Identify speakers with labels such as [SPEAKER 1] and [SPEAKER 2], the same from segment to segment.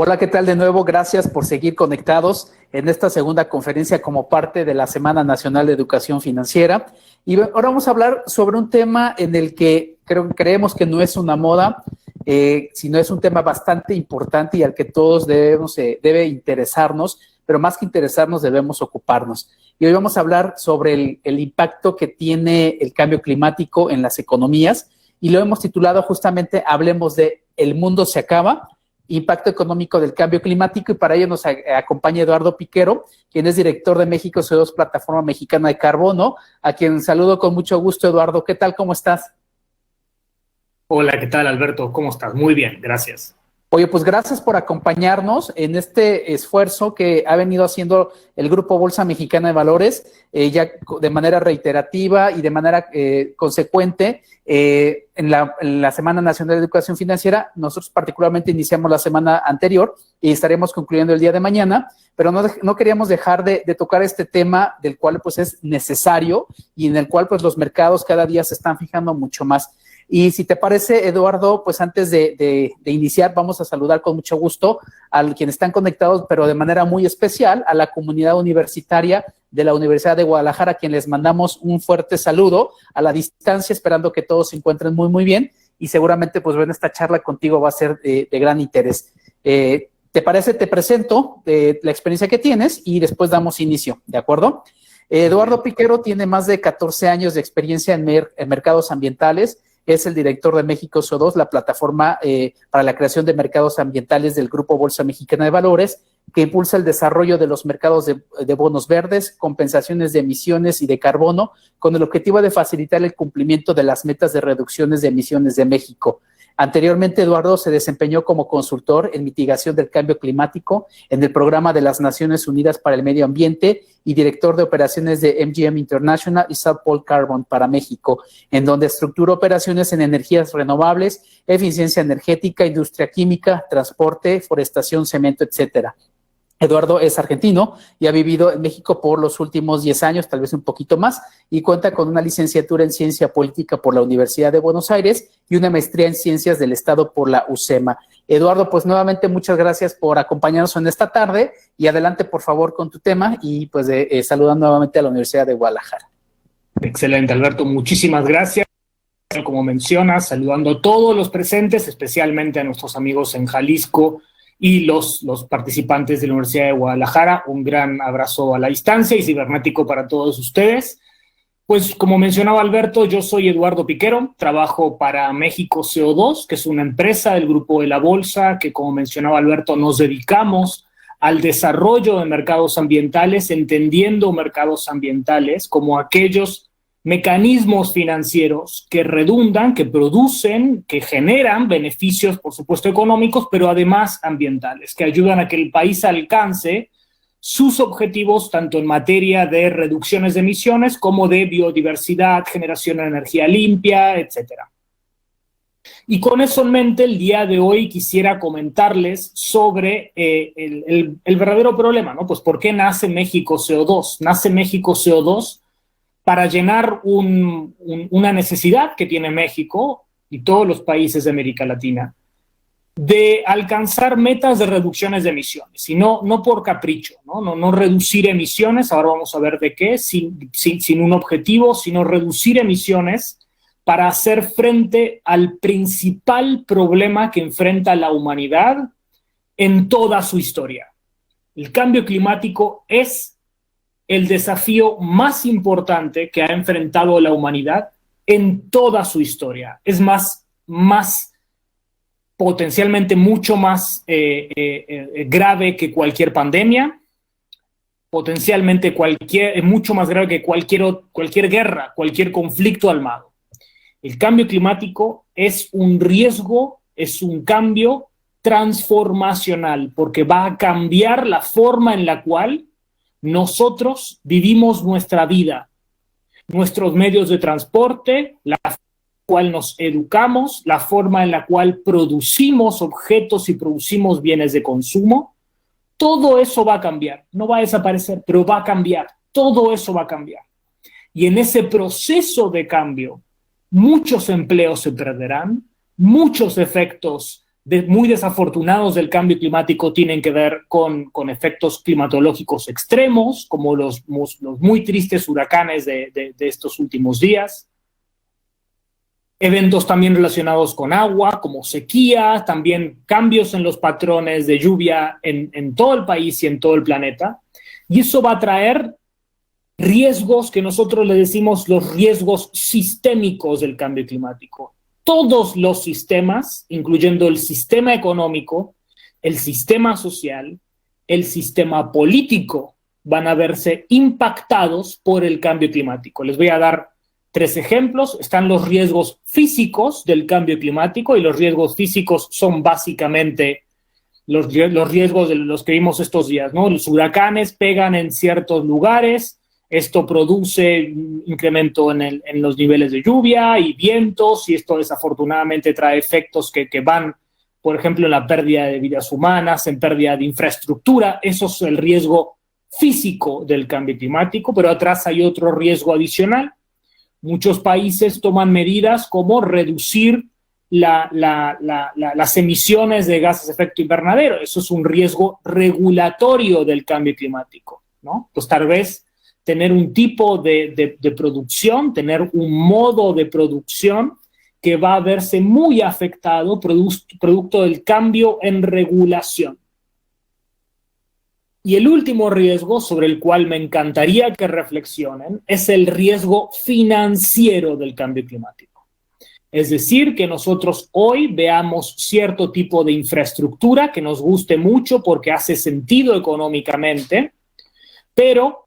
[SPEAKER 1] Hola, ¿qué tal de nuevo? Gracias por seguir conectados en esta segunda conferencia como parte de la Semana Nacional de Educación Financiera. Y ahora vamos a hablar sobre un tema en el que creemos que no es una moda, sino es un tema bastante importante y al que todos debe interesarnos, pero más que interesarnos debemos ocuparnos. Y hoy vamos a hablar sobre el impacto que tiene el cambio climático en las economías y lo hemos titulado justamente Hablemos de El mundo se acaba, impacto económico del cambio climático, y para ello nos acompaña Eduardo Piquero, quien es director de México CO2, Plataforma Mexicana de Carbono, a quien saludo con mucho gusto. Eduardo, ¿qué tal? ¿Cómo estás?
[SPEAKER 2] Hola, ¿qué tal, Alberto? ¿Cómo estás? Muy bien, gracias.
[SPEAKER 1] Oye, pues gracias por acompañarnos en este esfuerzo que ha venido haciendo el Grupo Bolsa Mexicana de Valores, ya de manera reiterativa y de manera consecuente en la Semana Nacional de Educación Financiera. Nosotros particularmente iniciamos la semana anterior y estaremos concluyendo el día de mañana, pero no queríamos dejar de tocar este tema del cual pues es necesario y en el cual pues los mercados cada día se están fijando mucho más. Y si te parece, Eduardo, pues antes de iniciar, vamos a saludar con mucho gusto a quienes están conectados, pero de manera muy especial, a la comunidad universitaria de la Universidad de Guadalajara, a quien les mandamos un fuerte saludo a la distancia, esperando que todos se encuentren muy, muy bien. Y seguramente, pues bueno, esta charla contigo va a ser de gran interés. ¿Te parece? Te presento la experiencia que tienes y después damos inicio, ¿de acuerdo? Eduardo Piquero tiene más de 14 años de experiencia en mercados ambientales. Es el director de México CO2, la plataforma para la creación de mercados ambientales del Grupo Bolsa Mexicana de Valores, que impulsa el desarrollo de los mercados de bonos verdes, compensaciones de emisiones y de carbono, con el objetivo de facilitar el cumplimiento de las metas de reducciones de emisiones de México. Anteriormente, Eduardo se desempeñó como consultor en mitigación del cambio climático en el Programa de las Naciones Unidas para el Medio Ambiente y director de operaciones de MGM International y South Pole Carbon para México, en donde estructura operaciones en energías renovables, eficiencia energética, industria química, transporte, forestación, cemento, etcétera. Eduardo es argentino y ha vivido en México por los últimos 10 años, tal vez un poquito más, y cuenta con una licenciatura en Ciencia Política por la Universidad de Buenos Aires y una maestría en Ciencias del Estado por la UCEMA. Eduardo, pues nuevamente muchas gracias por acompañarnos en esta tarde y adelante por favor con tu tema y pues saludando nuevamente a la Universidad de Guadalajara.
[SPEAKER 2] Excelente, Alberto, muchísimas gracias. Como mencionas, saludando a todos los presentes, especialmente a nuestros amigos en Jalisco y los participantes de la Universidad de Guadalajara. Un gran abrazo a la distancia y cibernético para todos ustedes. Pues como mencionaba Alberto, yo soy Eduardo Piquero, trabajo para México CO2, que es una empresa del Grupo de la Bolsa, que como mencionaba Alberto, nos dedicamos al desarrollo de mercados ambientales, entendiendo mercados ambientales como aquellos mecanismos financieros que redundan, que producen, que generan beneficios, por supuesto, económicos, pero además ambientales, que ayudan a que el país alcance sus objetivos tanto en materia de reducciones de emisiones como de biodiversidad, generación de energía limpia, etcétera. Y con eso en mente, el día de hoy quisiera comentarles sobre el verdadero problema, ¿no? Pues, ¿por qué nace México CO2? Nace México CO2 para llenar una necesidad que tiene México y todos los países de América Latina de alcanzar metas de reducciones de emisiones, y no por capricho, no reducir emisiones, ahora vamos a ver de qué, sin un objetivo, sino reducir emisiones para hacer frente al principal problema que enfrenta la humanidad en toda su historia. El cambio climático es el desafío más importante que ha enfrentado la humanidad en toda su historia. Es más potencialmente mucho más grave que cualquier pandemia, potencialmente mucho más grave que cualquier guerra, cualquier conflicto armado. El cambio climático es un riesgo, es un cambio transformacional, porque va a cambiar la forma en la cual nosotros vivimos nuestra vida, nuestros medios de transporte, la forma en la cual nos educamos, la forma en la cual producimos objetos y producimos bienes de consumo. Todo eso va a cambiar, no va a desaparecer, pero va a cambiar, todo eso va a cambiar. Y en ese proceso de cambio, muchos empleos se perderán, muchos efectos muy desafortunados del cambio climático tienen que ver con efectos climatológicos extremos, como los muy tristes huracanes de estos últimos días. Eventos también relacionados con agua, como sequía, también cambios en los patrones de lluvia en todo el país y en todo el planeta. Y eso va a traer riesgos que nosotros le decimos los riesgos sistémicos del cambio climático. Todos los sistemas, incluyendo el sistema económico, el sistema social, el sistema político, van a verse impactados por el cambio climático. Les voy a dar 3 ejemplos. Están los riesgos físicos del cambio climático, y los riesgos físicos son básicamente los riesgos de los que vimos estos días, ¿no? Los huracanes pegan en ciertos lugares. Esto produce un incremento en los niveles de lluvia y vientos, y esto desafortunadamente trae efectos que van, por ejemplo, en la pérdida de vidas humanas, en pérdida de infraestructura. Eso es el riesgo físico del cambio climático, pero atrás hay otro riesgo adicional. Muchos países toman medidas como reducir las emisiones de gases de efecto invernadero. Eso es un riesgo regulatorio del cambio climático, ¿no? Pues tal vez tener un tipo de producción, tener un modo de producción que va a verse muy afectado producto del cambio en regulación. Y el último riesgo sobre el cual me encantaría que reflexionen es el riesgo financiero del cambio climático. Es decir, que nosotros hoy veamos cierto tipo de infraestructura que nos guste mucho porque hace sentido económicamente, pero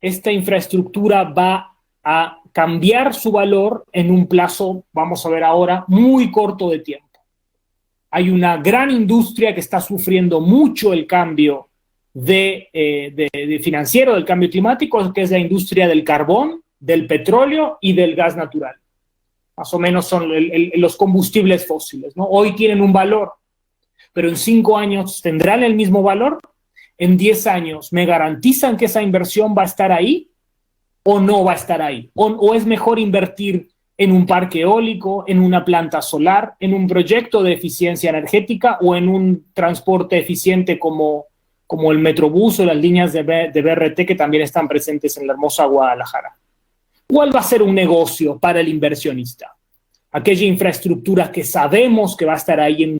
[SPEAKER 2] esta infraestructura va a cambiar su valor en un plazo, vamos a ver ahora, muy corto de tiempo. Hay una gran industria que está sufriendo mucho el cambio de financiero del cambio climático, que es la industria del carbón, del petróleo y del gas natural. Más o menos son los combustibles fósiles, ¿no? Hoy tienen un valor, pero en 5 años tendrán el mismo valor. En 10 años, ¿me garantizan que esa inversión va a estar ahí o no va a estar ahí? ¿O es mejor invertir en un parque eólico, en una planta solar, en un proyecto de eficiencia energética o en un transporte eficiente como el Metrobús o las líneas de BRT que también están presentes en la hermosa Guadalajara? ¿Cuál va a ser un negocio para el inversionista? Aquella infraestructura que sabemos que va a estar ahí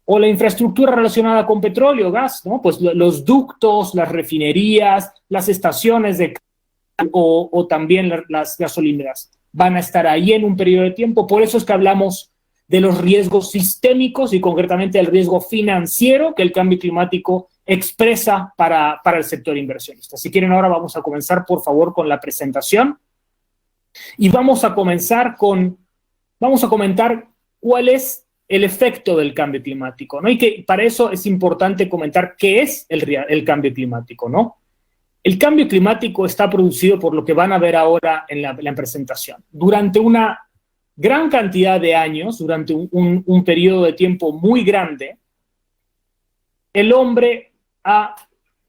[SPEAKER 2] o la infraestructura relacionada con petróleo, gas, ¿no? Pues los ductos, las refinerías, las estaciones de o también las gasolineras van a estar ahí en un periodo de tiempo. Por eso es que hablamos de los riesgos sistémicos y concretamente el riesgo financiero que el cambio climático expresa para el sector inversionista. Si quieren, ahora vamos a comenzar, por favor, con la presentación y vamos a comentar cuál es el efecto del cambio climático, ¿no? Y que para eso es importante comentar qué es el cambio climático, ¿no? El cambio climático está producido por lo que van a ver ahora en la presentación. Durante una gran cantidad de años, durante un periodo de tiempo muy grande, el hombre ha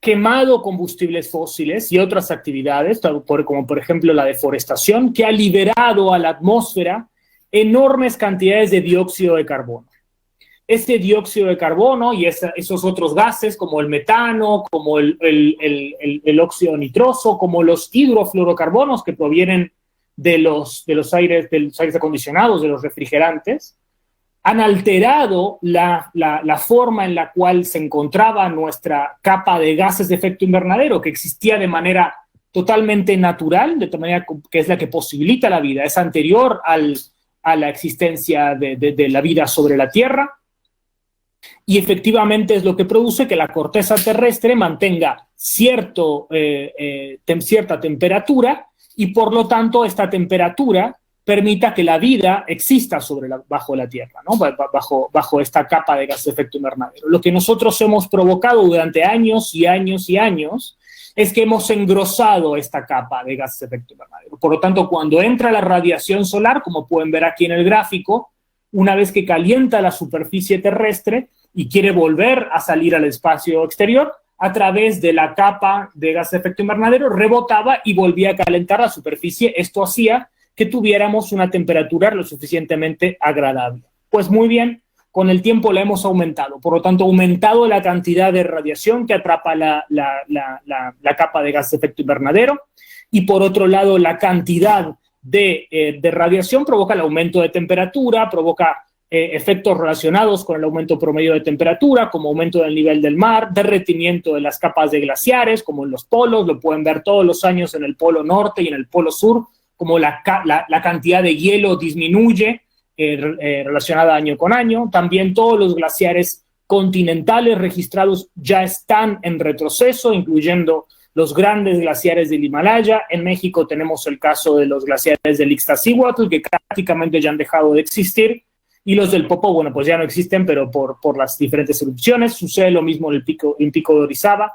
[SPEAKER 2] quemado combustibles fósiles y otras actividades, como por ejemplo la deforestación, que ha liberado a la atmósfera enormes cantidades de dióxido de carbono. Este dióxido de carbono y esos otros gases como el metano, como el óxido nitroso, como los hidrofluorocarbonos que provienen de los aires acondicionados, de los refrigerantes, han alterado la forma en la cual se encontraba nuestra capa de gases de efecto invernadero, que existía de manera totalmente natural, de tal manera que es la que posibilita la vida, es anterior a la existencia de la vida sobre la Tierra, y efectivamente es lo que produce que la corteza terrestre mantenga cierta temperatura, y por lo tanto esta temperatura permita que la vida exista bajo la Tierra, ¿no? bajo esta capa de gases de efecto invernadero. Lo que nosotros hemos provocado durante años y años y años es que hemos engrosado esta capa de gases de efecto invernadero. Por lo tanto, cuando entra la radiación solar, como pueden ver aquí en el gráfico, una vez que calienta la superficie terrestre y quiere volver a salir al espacio exterior, a través de la capa de gases de efecto invernadero, rebotaba y volvía a calentar la superficie. Esto hacía que tuviéramos una temperatura lo suficientemente agradable. Pues muy bien, con el tiempo la hemos aumentado. Por lo tanto, ha aumentado la cantidad de radiación que atrapa la capa de gas de efecto invernadero, y por otro lado, la cantidad de radiación provoca el aumento de temperatura, provoca efectos relacionados con el aumento promedio de temperatura, como aumento del nivel del mar, derretimiento de las capas de glaciares, como en los polos, lo pueden ver todos los años en el polo norte y en el polo sur, como la cantidad de hielo disminuye relacionada año con año. También todos los glaciares continentales registrados ya están en retroceso, incluyendo los grandes glaciares del Himalaya. En México tenemos el caso de los glaciares del Iztaccíhuatl, que prácticamente ya han dejado de existir, y los del Popo, bueno, pues ya no existen, pero por las diferentes erupciones. Sucede lo mismo en el pico de Orizaba.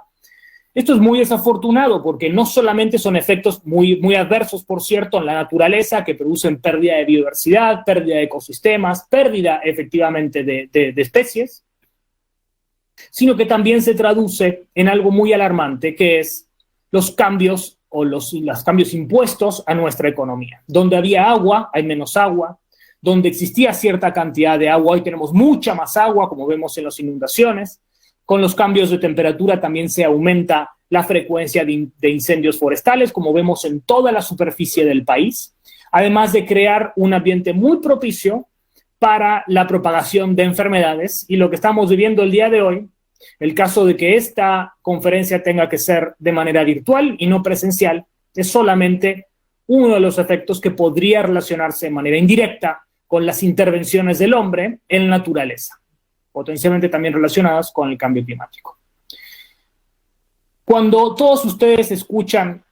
[SPEAKER 2] Esto es muy desafortunado porque no solamente son efectos muy adversos, por cierto, en la naturaleza, que producen pérdida de biodiversidad, pérdida de ecosistemas, pérdida efectivamente de especies, sino que también se traduce en algo muy alarmante, que es los cambios o los cambios impuestos a nuestra economía. Donde había agua, hay menos agua. Donde existía cierta cantidad de agua, hoy tenemos mucha más agua, como vemos en las inundaciones. Con los cambios de temperatura también se aumenta la frecuencia de incendios forestales, como vemos en toda la superficie del país, además de crear un ambiente muy propicio para la propagación de enfermedades. Y lo que estamos viviendo el día de hoy, el caso de que esta conferencia tenga que ser de manera virtual y no presencial, es solamente uno de los efectos que podría relacionarse de manera indirecta con las intervenciones del hombre en la naturaleza, potencialmente también relacionadas con el cambio climático. Cuando todos ustedes escuchan,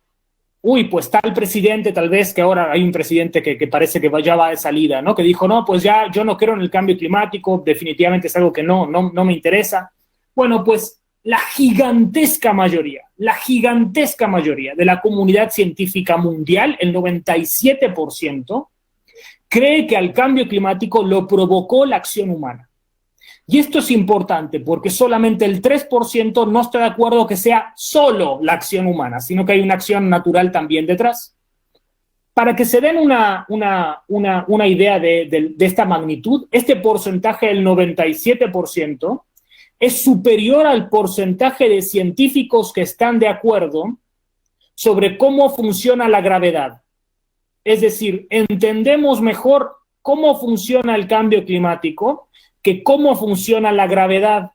[SPEAKER 2] pues tal presidente, tal vez que ahora hay un presidente que parece que ya va de salida, ¿no? Que dijo, no, pues ya yo no creo en el cambio climático, definitivamente es algo que no me interesa. Bueno, pues la gigantesca mayoría de la comunidad científica mundial, el 97%, cree que al cambio climático lo provocó la acción humana. Y esto es importante porque solamente el 3% no está de acuerdo que sea solo la acción humana, sino que hay una acción natural también detrás. Para que se den una idea de esta magnitud, este porcentaje del 97% es superior al porcentaje de científicos que están de acuerdo sobre cómo funciona la gravedad. Es decir, entendemos mejor cómo funciona el cambio climático que cómo funciona la gravedad.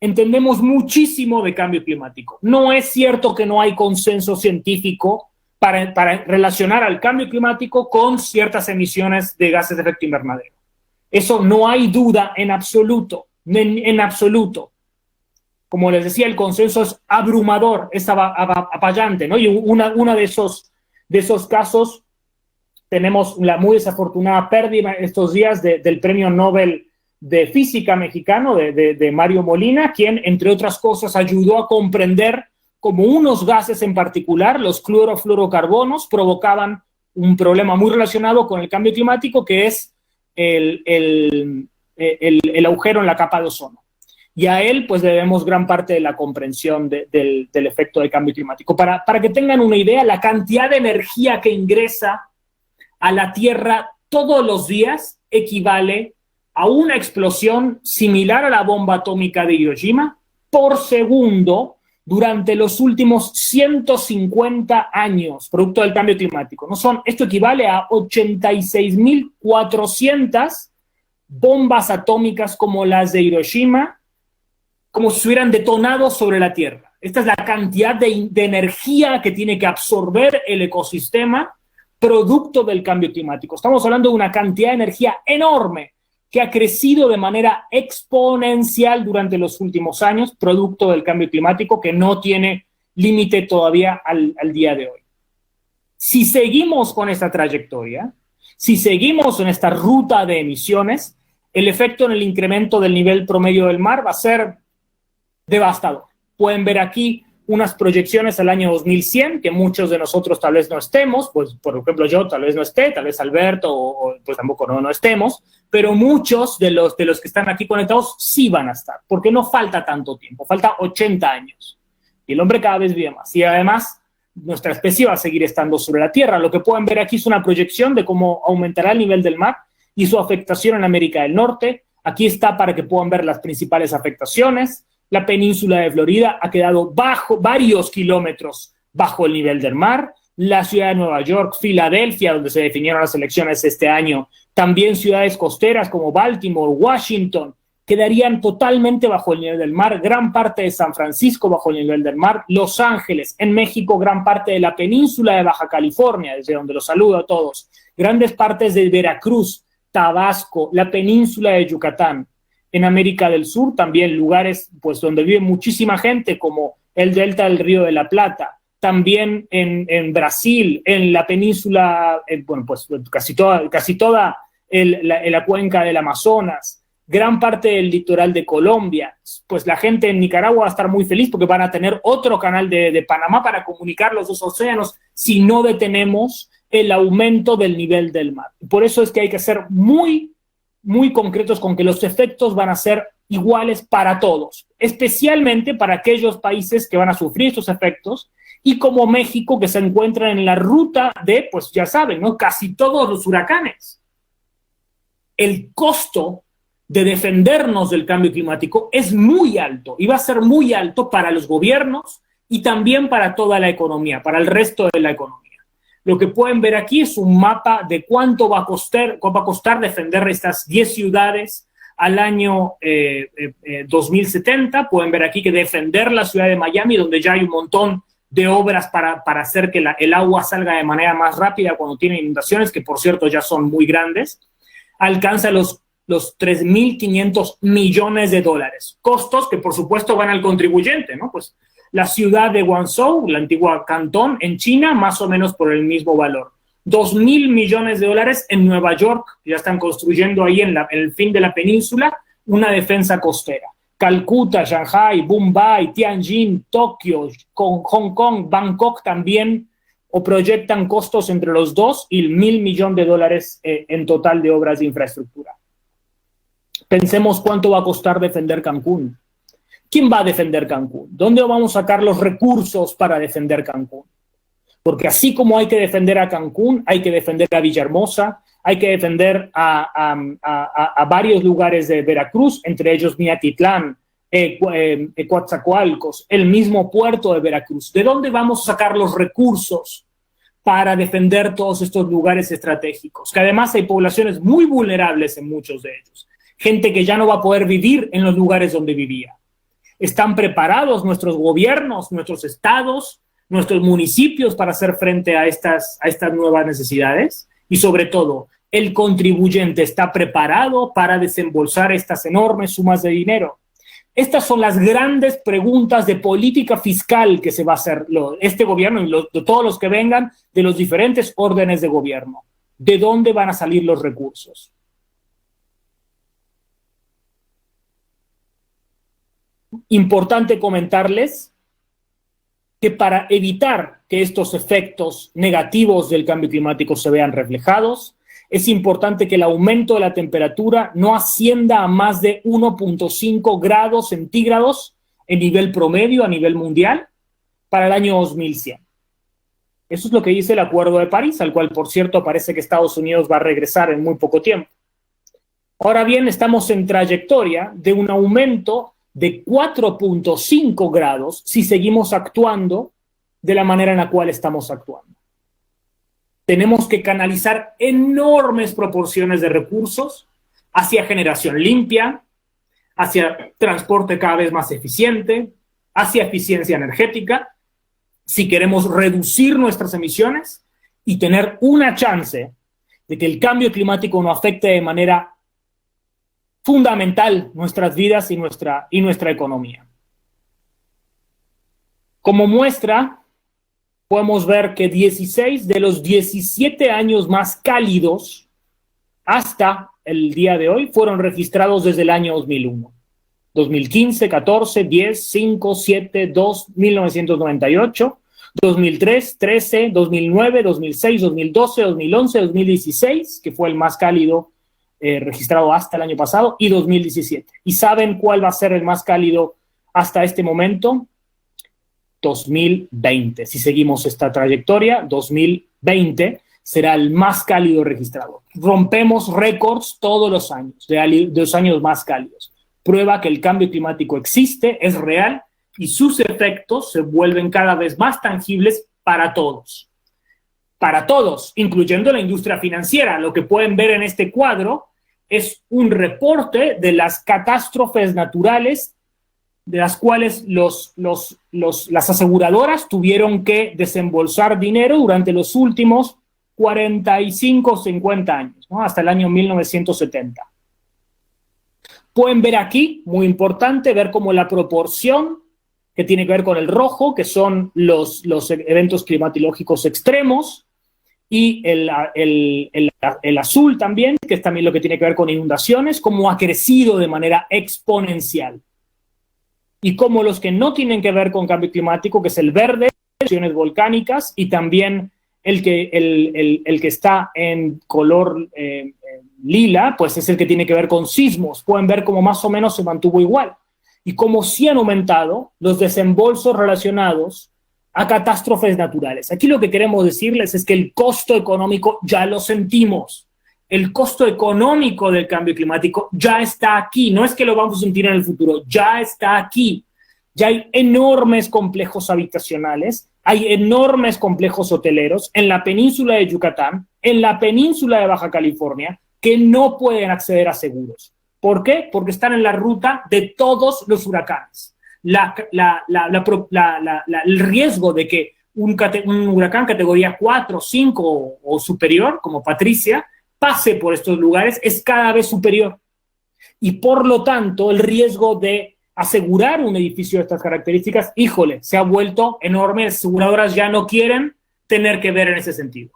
[SPEAKER 2] Entendemos muchísimo de cambio climático. No es cierto que no hay consenso científico para relacionar al cambio climático con ciertas emisiones de gases de efecto invernadero. Eso no hay duda en absoluto, en absoluto. Como les decía, el consenso es abrumador, es apayante, ¿no? Y una de esos casos, tenemos la muy desafortunada pérdida estos días del premio Nobel de Física mexicano, de Mario Molina, quien, entre otras cosas, ayudó a comprender cómo unos gases en particular, los clorofluorocarbonos, provocaban un problema muy relacionado con el cambio climático, que es el agujero en la capa de ozono. Y a él, pues, debemos gran parte de la comprensión del efecto del cambio climático. Para que tengan una idea, la cantidad de energía que ingresa a la Tierra todos los días equivale a una explosión similar a la bomba atómica de Hiroshima por segundo durante los últimos 150 años, producto del cambio climático. Esto equivale a 86.400 bombas atómicas como las de Hiroshima, como si hubieran detonado sobre la Tierra. Esta es la cantidad de energía que tiene que absorber el ecosistema producto del cambio climático. Estamos hablando de una cantidad de energía enorme que ha crecido de manera exponencial durante los últimos años, producto del cambio climático, que no tiene límite todavía al día de hoy. Si seguimos con esta trayectoria, si seguimos en esta ruta de emisiones, el efecto en el incremento del nivel promedio del mar va a ser devastador. Pueden ver aquí unas proyecciones al año 2100, que muchos de nosotros tal vez no estemos, pues por ejemplo yo tal vez no esté, tal vez Alberto o pues tampoco no estemos, pero muchos de los que están aquí conectados sí van a estar, porque no falta tanto tiempo, falta 80 años. Y el hombre cada vez vive más. Y además nuestra especie va a seguir estando sobre la Tierra. Lo que pueden ver aquí es una proyección de cómo aumentará el nivel del mar y su afectación en América del Norte. Aquí está para que puedan ver las principales afectaciones. La península de Florida ha quedado varios kilómetros bajo el nivel del mar. La ciudad de Nueva York, Filadelfia, donde se definieron las elecciones este año, también ciudades costeras como Baltimore, Washington, quedarían totalmente bajo el nivel del mar. Gran parte de San Francisco bajo el nivel del mar. Los Ángeles, en México, gran parte de la península de Baja California, desde donde los saludo a todos. Grandes partes de Veracruz, Tabasco, la península de Yucatán. En América del Sur también lugares pues, donde vive muchísima gente, como el delta del Río de la Plata. También en Brasil, en la península, bueno, pues casi toda la cuenca del Amazonas, gran parte del litoral de Colombia. Pues la gente en Nicaragua va a estar muy feliz porque van a tener otro canal de Panamá para comunicar los dos océanos si no detenemos el aumento del nivel del mar. Por eso es que hay que ser muy, muy concretos con que los efectos van a ser iguales para todos, especialmente para aquellos países que van a sufrir estos efectos, y como México, que se encuentra en la ruta de, pues ya saben, ¿no?, casi todos los huracanes. El costo de defendernos del cambio climático es muy alto y va a ser muy alto para los gobiernos y también para toda la economía, para el resto de la economía. Lo que pueden ver aquí es un mapa de cuánto va a costar defender estas 10 ciudades al año 2070. Pueden ver aquí que defender la ciudad de Miami, donde ya hay un montón de obras para hacer que el agua salga de manera más rápida cuando tiene inundaciones, que por cierto ya son muy grandes, alcanza los 3.500 millones de dólares. Costos que por supuesto van al contribuyente, ¿no? Pues la ciudad de Guangzhou, la antigua Cantón, en China, más o menos por el mismo valor. 2.000 millones de dólares en Nueva York, ya están construyendo ahí en el fin de la península una defensa costera. Calcuta, Shanghai, Mumbai, Tianjin, Tokio, Hong Kong, Bangkok también o proyectan costos entre los 2 y el 1.000 millones de dólares en total de obras de infraestructura. Pensemos cuánto va a costar defender Cancún. ¿Quién va a defender Cancún? ¿Dónde vamos a sacar los recursos para defender Cancún? Porque así como hay que defender a Cancún, hay que defender a Villahermosa, hay que defender a varios lugares de Veracruz, entre ellos Miatitlán, Coatzacoalcos, el mismo puerto de Veracruz. ¿De dónde vamos a sacar los recursos para defender todos estos lugares estratégicos? Que además hay poblaciones muy vulnerables en muchos de ellos. Gente que ya no va a poder vivir en los lugares donde vivía. ¿Están preparados nuestros gobiernos, nuestros estados, nuestros municipios para hacer frente a estas nuevas necesidades? Y sobre todo, ¿el contribuyente está preparado para desembolsar estas enormes sumas de dinero? Estas son las grandes preguntas de política fiscal que se va a hacer este gobierno y todos los que vengan de los diferentes órdenes de gobierno. ¿De dónde van a salir los recursos? Importante comentarles que para evitar que estos efectos negativos del cambio climático se vean reflejados, es importante que el aumento de la temperatura no ascienda a más de 1.5 grados centígrados en nivel promedio a nivel mundial para el año 2100. Eso es lo que dice el Acuerdo de París, al cual, por cierto, parece que Estados Unidos va a regresar en muy poco tiempo. Ahora bien, estamos en trayectoria de un aumento de 4.5 grados si seguimos actuando de la manera en la cual estamos actuando. Tenemos que canalizar enormes proporciones de recursos hacia generación limpia, hacia transporte cada vez más eficiente, hacia eficiencia energética, si queremos reducir nuestras emisiones y tener una chance de que el cambio climático no afecte de manera fundamental nuestras vidas y nuestra economía. Como muestra, podemos ver que 16 de los 17 años más cálidos hasta el día de hoy fueron registrados desde el año 2001. 2015, 14, 10, 5, 7, 2, 1998, 2003, 13, 2009, 2006, 2012, 2011, 2016, que fue el más cálido registrado hasta el año pasado, y 2017. ¿Y saben cuál va a ser el más cálido hasta este momento? 2020. Si seguimos esta trayectoria, 2020 será el más cálido registrado. Rompemos récords todos los años, de los años más cálidos. Prueba que el cambio climático existe, es real, y sus efectos se vuelven cada vez más tangibles para todos. Para todos, incluyendo la industria financiera. Lo que pueden ver en este cuadro es un reporte de las catástrofes naturales de las cuales las aseguradoras tuvieron que desembolsar dinero durante los últimos 45 o 50 años, ¿no? Hasta el año 1970. Pueden ver aquí, muy importante, ver cómo la proporción que tiene que ver con el rojo, que son los eventos climatológicos extremos, y el azul también, que es también lo que tiene que ver con inundaciones, cómo ha crecido de manera exponencial. Y como los que no tienen que ver con cambio climático, que es el verde, erupciones volcánicas, y también el que está en color lila, pues es el que tiene que ver con sismos. Pueden ver cómo más o menos se mantuvo igual. Y cómo sí han aumentado los desembolsos relacionados a catástrofes naturales. Aquí lo que queremos decirles es que el costo económico ya lo sentimos. El costo económico del cambio climático ya está aquí. No es que lo vamos a sentir en el futuro, ya está aquí. Ya hay enormes complejos habitacionales, hay enormes complejos hoteleros en la península de Yucatán, en la península de Baja California, que no pueden acceder a seguros. ¿Por qué? Porque están en la ruta de todos los huracanes. El riesgo de que un huracán categoría 4, 5 o superior, como Patricia, pase por estos lugares es cada vez superior. Y por lo tanto, el riesgo de asegurar un edificio de estas características, híjole, se ha vuelto enorme. Las aseguradoras ya no quieren tener que ver en ese sentido.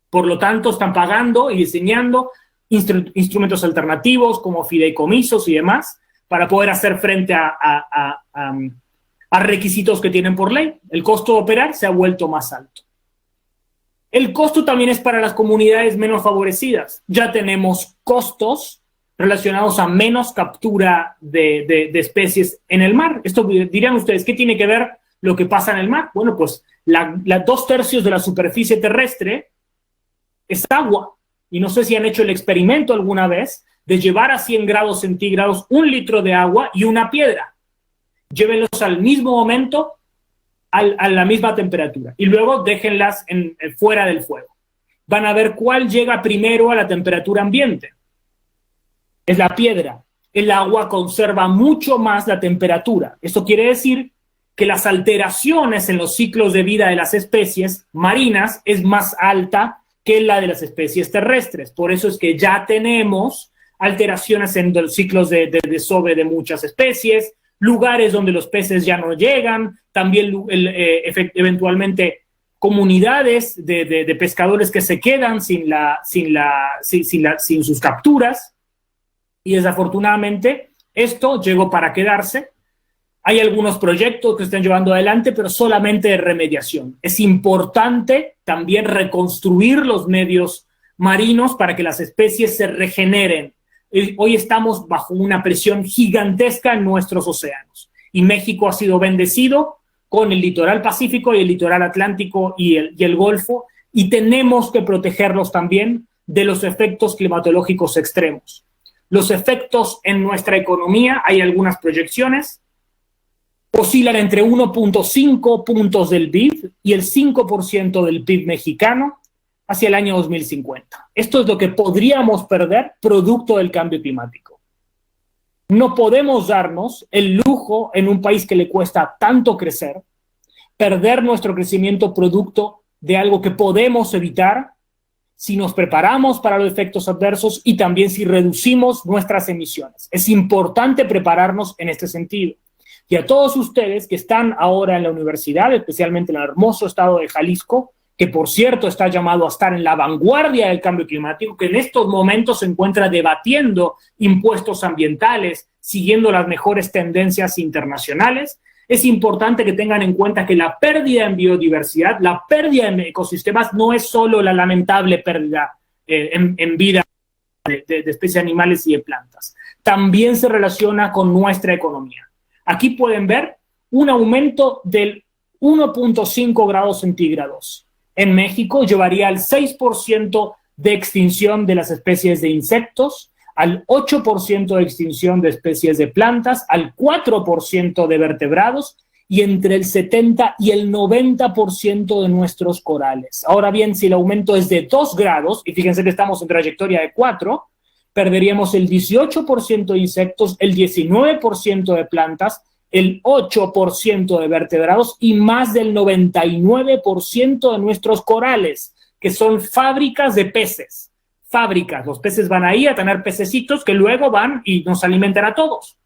[SPEAKER 2] Por lo tanto, están pagando y diseñando instrumentos alternativos como fideicomisos y demás para poder hacer frente a requisitos que tienen por ley. El costo de operar se ha vuelto más alto. El costo también es para las comunidades menos favorecidas. Ya tenemos costos relacionados a menos captura de especies en el mar. Esto dirán ustedes, ¿qué tiene que ver lo que pasa en el mar? Bueno, pues 2/3 de la superficie terrestre es agua. Y no sé si han hecho el experimento alguna vez de llevar a 100 grados centígrados 1 litro de agua y una piedra. Llévenlos al mismo momento, a la misma temperatura, y luego déjenlas fuera del fuego. Van a ver cuál llega primero a la temperatura ambiente. Es la piedra. El agua conserva mucho más la temperatura. Esto quiere decir que las alteraciones en los ciclos de vida de las especies marinas es más alta que la de las especies terrestres. Por eso es que ya tenemos alteraciones en los ciclos de desove de muchas especies, lugares donde los peces ya no llegan, también eventualmente comunidades de pescadores que se quedan sin sus capturas. Y desafortunadamente esto llegó para quedarse. Hay algunos proyectos que están llevando adelante, pero solamente de remediación. Es importante también reconstruir los medios marinos para que las especies se regeneren. Hoy estamos bajo una presión gigantesca en nuestros océanos. Y México ha sido bendecido con el litoral pacífico y el litoral atlántico y el Golfo, y tenemos que protegerlos también de los efectos climatológicos extremos. Los efectos en nuestra economía, hay algunas proyecciones, oscilan entre 1.5 puntos del PIB y el 5% del PIB mexicano hacia el año 2050. Esto es lo que podríamos perder producto del cambio climático. No podemos darnos el lujo en un país que le cuesta tanto crecer, perder nuestro crecimiento producto de algo que podemos evitar si nos preparamos para los efectos adversos y también si reducimos nuestras emisiones. Es importante prepararnos en este sentido. Y a todos ustedes que están ahora en la universidad, especialmente en el hermoso estado de Jalisco, que por cierto está llamado a estar en la vanguardia del cambio climático, que en estos momentos se encuentra debatiendo impuestos ambientales, siguiendo las mejores tendencias internacionales, es importante que tengan en cuenta que la pérdida en biodiversidad, la pérdida en ecosistemas no es solo la lamentable pérdida en vida de especies animales y de plantas. También se relaciona con nuestra economía. Aquí pueden ver un aumento del 1.5 grados centígrados en México llevaría al 6% de extinción de las especies de insectos, al 8% de extinción de especies de plantas, al 4% de vertebrados y entre el 70 y el 90% de nuestros corales. Ahora bien, si el aumento es de 2 grados, y fíjense que estamos en trayectoria de 4, perderíamos el 18% de insectos, el 19% de plantas, el 8% de vertebrados y más del 99% de nuestros corales, que son fábricas de peces. Fábricas, los peces van ahí a tener pececitos que luego van y nos alimentan a todos.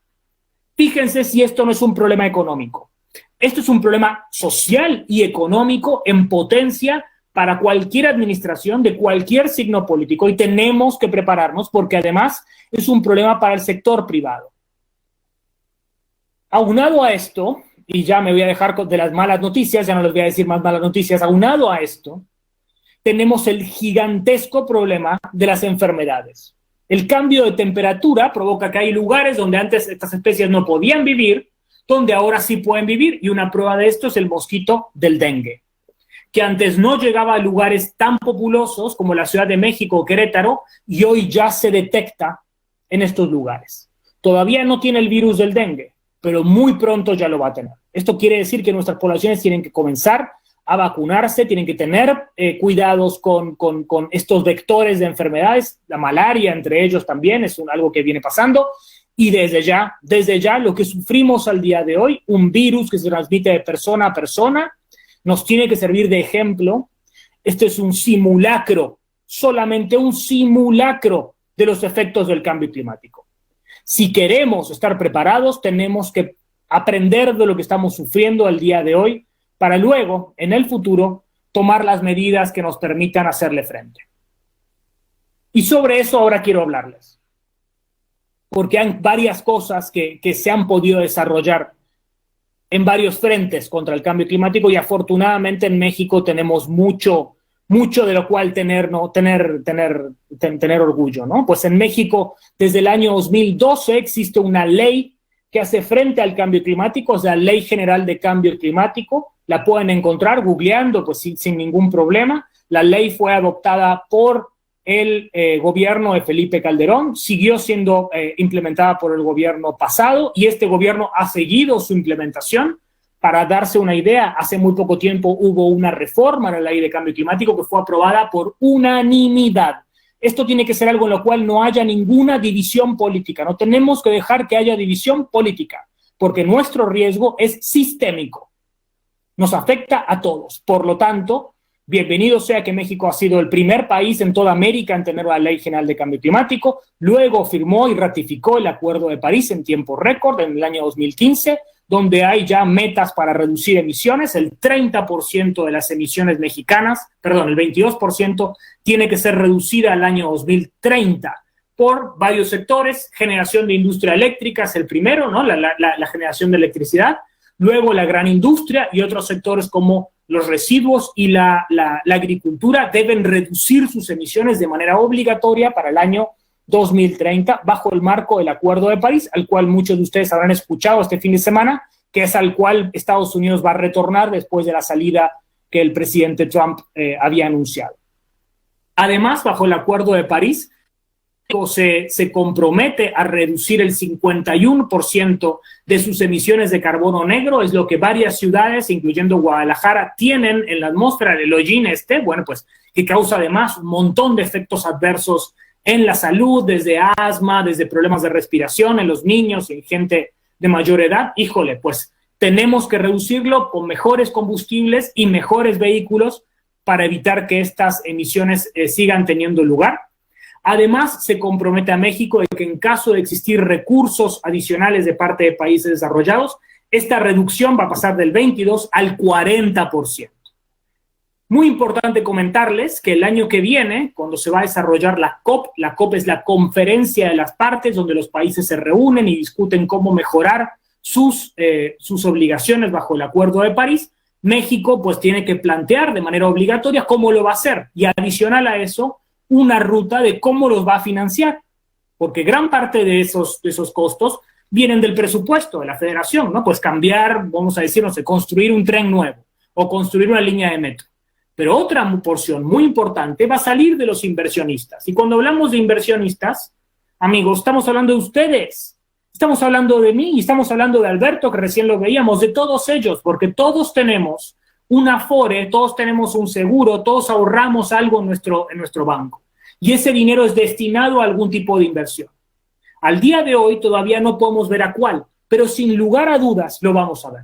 [SPEAKER 2] Fíjense si esto no es un problema económico. Esto es un problema social y económico en potencia para cualquier administración de cualquier signo político y tenemos que prepararnos porque además es un problema para el sector privado. Aunado a esto, y ya me voy a dejar de las malas noticias, ya no les voy a decir más malas noticias, aunado a esto, tenemos el gigantesco problema de las enfermedades. El cambio de temperatura provoca que hay lugares donde antes estas especies no podían vivir, donde ahora sí pueden vivir, y una prueba de esto es el mosquito del dengue, que antes no llegaba a lugares tan populosos como la Ciudad de México o Querétaro, y hoy ya se detecta en estos lugares. Todavía no tiene el virus del dengue, pero muy pronto ya lo va a tener. Esto quiere decir que nuestras poblaciones tienen que comenzar a vacunarse, tienen que tener cuidados con estos vectores de enfermedades, la malaria entre ellos también es algo que viene pasando, y desde ya lo que sufrimos al día de hoy, un virus que se transmite de persona a persona, nos tiene que servir de ejemplo. Este es un simulacro, solamente un simulacro de los efectos del cambio climático. Si queremos estar preparados, tenemos que aprender de lo que estamos sufriendo al día de hoy para luego, en el futuro, tomar las medidas que nos permitan hacerle frente. Y sobre eso ahora quiero hablarles, porque hay varias cosas que se han podido desarrollar en varios frentes contra el cambio climático y afortunadamente en México tenemos mucho de lo cual tener orgullo, ¿no? Pues en México, desde el año 2012 existe una ley que hace frente al cambio climático, es la Ley General de Cambio Climático, la pueden encontrar googleando, pues sin ningún problema. La ley fue adoptada por el gobierno de Felipe Calderón, siguió siendo implementada por el gobierno pasado y este gobierno ha seguido su implementación. Para darse una idea, hace muy poco tiempo hubo una reforma en la Ley de Cambio Climático que fue aprobada por unanimidad. Esto tiene que ser algo en lo cual no haya ninguna división política. No tenemos que dejar que haya división política, porque nuestro riesgo es sistémico. Nos afecta a todos. Por lo tanto, bienvenido sea que México ha sido el primer país en toda América en tener una Ley General de Cambio Climático. Luego firmó y ratificó el Acuerdo de París en tiempo récord en el año 2015, donde hay ya metas para reducir emisiones. El 30% de las emisiones mexicanas, el 22% tiene que ser reducida al año 2030 por varios sectores. Generación de industria eléctrica es el primero, ¿no? La generación de electricidad. Luego la gran industria y otros sectores como los residuos y la agricultura deben reducir sus emisiones de manera obligatoria para el año 2030 bajo el marco del Acuerdo de París, al cual muchos de ustedes habrán escuchado este fin de semana, que es al cual Estados Unidos va a retornar después de la salida que el presidente Trump había anunciado. Además, bajo el Acuerdo de París, se compromete a reducir el 51% de sus emisiones de carbono negro, es lo que varias ciudades, incluyendo Guadalajara, tienen en la atmósfera del hollín que causa además un montón de efectos adversos en la salud, desde asma, desde problemas de respiración en los niños y en gente de mayor edad. Híjole, pues tenemos que reducirlo con mejores combustibles y mejores vehículos para evitar que estas emisiones sigan teniendo lugar. Además, se compromete a México de que en caso de existir recursos adicionales de parte de países desarrollados, esta reducción va a pasar del 22 al 40%. Muy importante comentarles que el año que viene, cuando se va a desarrollar la COP es la conferencia de las partes donde los países se reúnen y discuten cómo mejorar sus obligaciones bajo el Acuerdo de París. México pues tiene que plantear de manera obligatoria cómo lo va a hacer y adicional a eso, una ruta de cómo los va a financiar, porque gran parte de esos costos vienen del presupuesto de la federación, ¿no? Pues cambiar, vamos a decir, construir un tren nuevo o construir una línea de metro. Pero otra porción muy importante va a salir de los inversionistas. Y cuando hablamos de inversionistas, amigos, estamos hablando de ustedes, estamos hablando de mí y estamos hablando de Alberto, que recién lo veíamos, de todos ellos, porque todos tenemos un Afore, todos tenemos un seguro, todos ahorramos algo en nuestro banco. Y ese dinero es destinado a algún tipo de inversión. Al día de hoy todavía no podemos ver a cuál, pero sin lugar a dudas lo vamos a ver.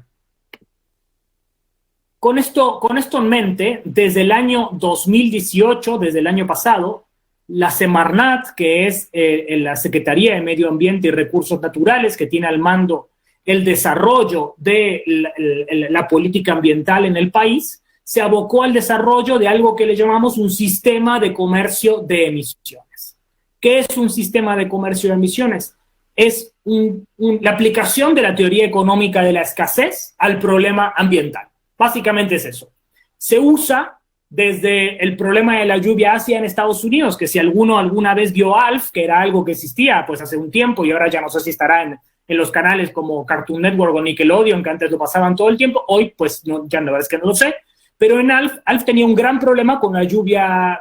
[SPEAKER 2] Con esto en mente, desde el año 2018, desde el año pasado, la Semarnat, que es la Secretaría de Medio Ambiente y Recursos Naturales, que tiene al mando el desarrollo de la política ambiental en el país, se abocó al desarrollo de algo que le llamamos un sistema de comercio de emisiones. ¿Qué es un sistema de comercio de emisiones? Es la aplicación de la teoría económica de la escasez al problema ambiental. Básicamente es eso. Se usa desde el problema de la lluvia ácida en Estados Unidos, que si alguno alguna vez vio ALF, que era algo que existía pues hace un tiempo y ahora ya no sé si estará en los canales como Cartoon Network o Nickelodeon, que antes lo pasaban todo el tiempo, hoy pues no, ya la verdad es que no lo sé, pero en ALF tenía un gran problema con la lluvia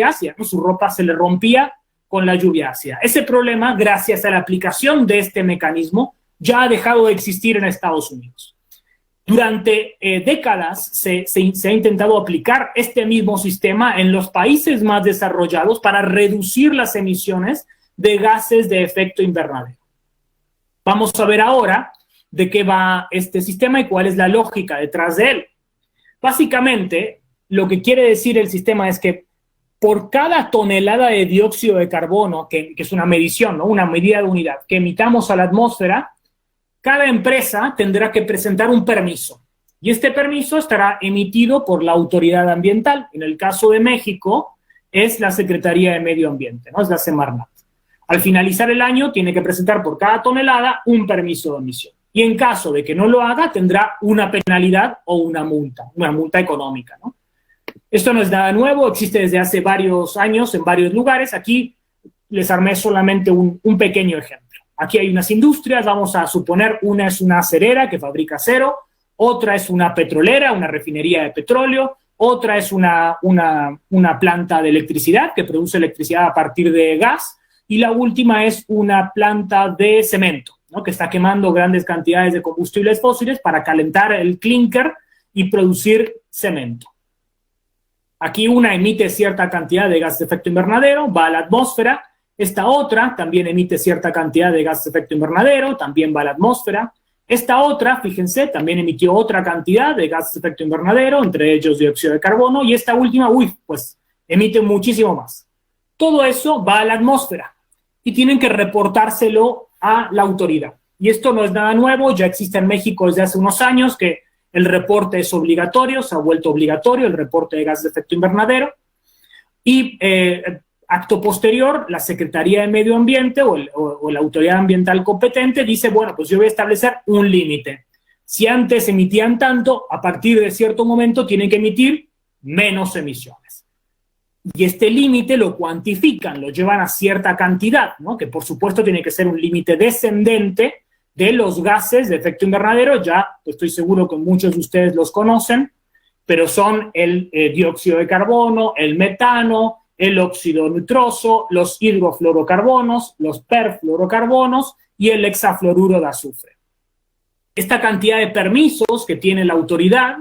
[SPEAKER 2] ácida, ¿no? Su ropa se le rompía con la lluvia ácida. Ese problema, gracias a la aplicación de este mecanismo, ya ha dejado de existir en Estados Unidos. Durante décadas se ha intentado aplicar este mismo sistema en los países más desarrollados para reducir las emisiones de gases de efecto invernadero. Vamos a ver ahora de qué va este sistema y cuál es la lógica detrás de él. Básicamente, lo que quiere decir el sistema es que por cada tonelada de dióxido de carbono, que es una medición, ¿no? Una medida de unidad, que emitamos a la atmósfera, cada empresa tendrá que presentar un permiso. Y este permiso estará emitido por la autoridad ambiental. En el caso de México, es la Secretaría de Medio Ambiente, ¿no? Es la Semarnat. Al finalizar el año, tiene que presentar por cada tonelada un permiso de emisión. Y en caso de que no lo haga, tendrá una penalidad o una multa económica, ¿no? Esto no es nada nuevo, existe desde hace varios años en varios lugares. Aquí les armé solamente un pequeño ejemplo. Aquí hay unas industrias, vamos a suponer, una es una acerera que fabrica acero, otra es una petrolera, una refinería de petróleo, otra es una planta de electricidad que produce electricidad a partir de gas, y la última es una planta de cemento, ¿no? Que está quemando grandes cantidades de combustibles fósiles para calentar el clinker y producir cemento. Aquí una emite cierta cantidad de gases de efecto invernadero, va a la atmósfera. Esta otra también emite cierta cantidad de gases de efecto invernadero, también va a la atmósfera. Esta otra, fíjense, también emitió otra cantidad de gases de efecto invernadero, entre ellos dióxido de carbono, y esta última, pues emite muchísimo más. Todo eso va a la atmósfera y tienen que reportárselo a la autoridad. Y esto no es nada nuevo, ya existe en México desde hace unos años que el reporte es obligatorio, se ha vuelto obligatorio el reporte de gases de efecto invernadero, y acto posterior, la Secretaría de Medio Ambiente o la autoridad ambiental competente dice, bueno, pues yo voy a establecer un límite. Si antes emitían tanto, a partir de cierto momento tienen que emitir menos emisiones. Y este límite lo cuantifican, lo llevan a cierta cantidad, ¿no? Que por supuesto tiene que ser un límite descendente de los gases de efecto invernadero. Ya estoy seguro que muchos de ustedes los conocen, pero son el dióxido de carbono, el metano, el óxido nitroso, los hidrofluorocarbonos, los perfluorocarbonos y el hexafluoruro de azufre. Esta cantidad de permisos que tiene la autoridad,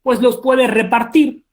[SPEAKER 2] pues los puede repartir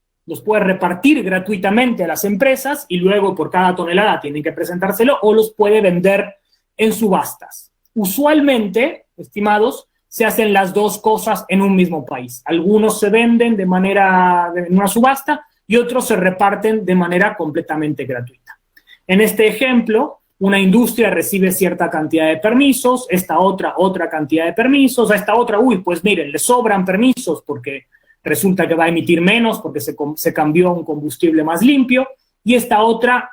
[SPEAKER 2] gratuitamente a las empresas y luego por cada tonelada tienen que presentárselo, o los puede vender en subastas. Usualmente, estimados, se hacen las dos cosas en un mismo país. Algunos se venden en una subasta y otros se reparten de manera completamente gratuita. En este ejemplo, una industria recibe cierta cantidad de permisos, esta otra cantidad de permisos, a esta otra, pues miren, le sobran permisos porque resulta que va a emitir menos porque se cambió a un combustible más limpio, y esta otra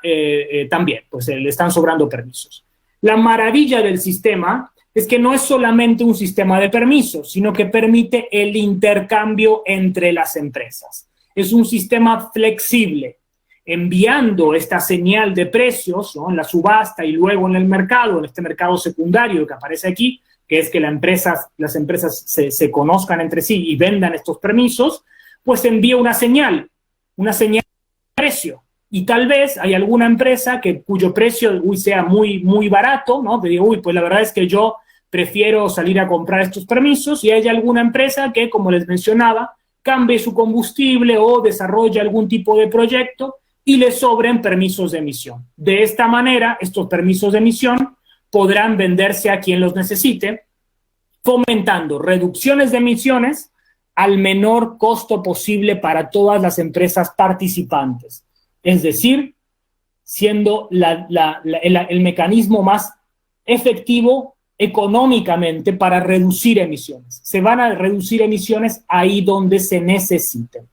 [SPEAKER 2] también, pues le están sobrando permisos. La maravilla del sistema es que no es solamente un sistema de permisos, sino que permite el intercambio entre las empresas. Es un sistema flexible, enviando esta señal de precios, ¿no? En la subasta y luego en el mercado, en este mercado secundario que aparece aquí, que es que las empresas se conozcan entre sí y vendan estos permisos, pues envía una señal. una señal de precio. Y tal vez hay alguna empresa cuyo precio sea muy, muy barato, ¿no? Te digo, pues la verdad es que yo prefiero salir a comprar estos permisos, y hay alguna empresa que, como les mencionaba, cambie su combustible o desarrolle algún tipo de proyecto y le sobren permisos de emisión. De esta manera, estos permisos de emisión podrán venderse a quien los necesite, fomentando reducciones de emisiones al menor costo posible para todas las empresas participantes. Es decir, siendo el mecanismo más efectivo económicamente para reducir emisiones. Se van a reducir emisiones ahí donde se necesiten.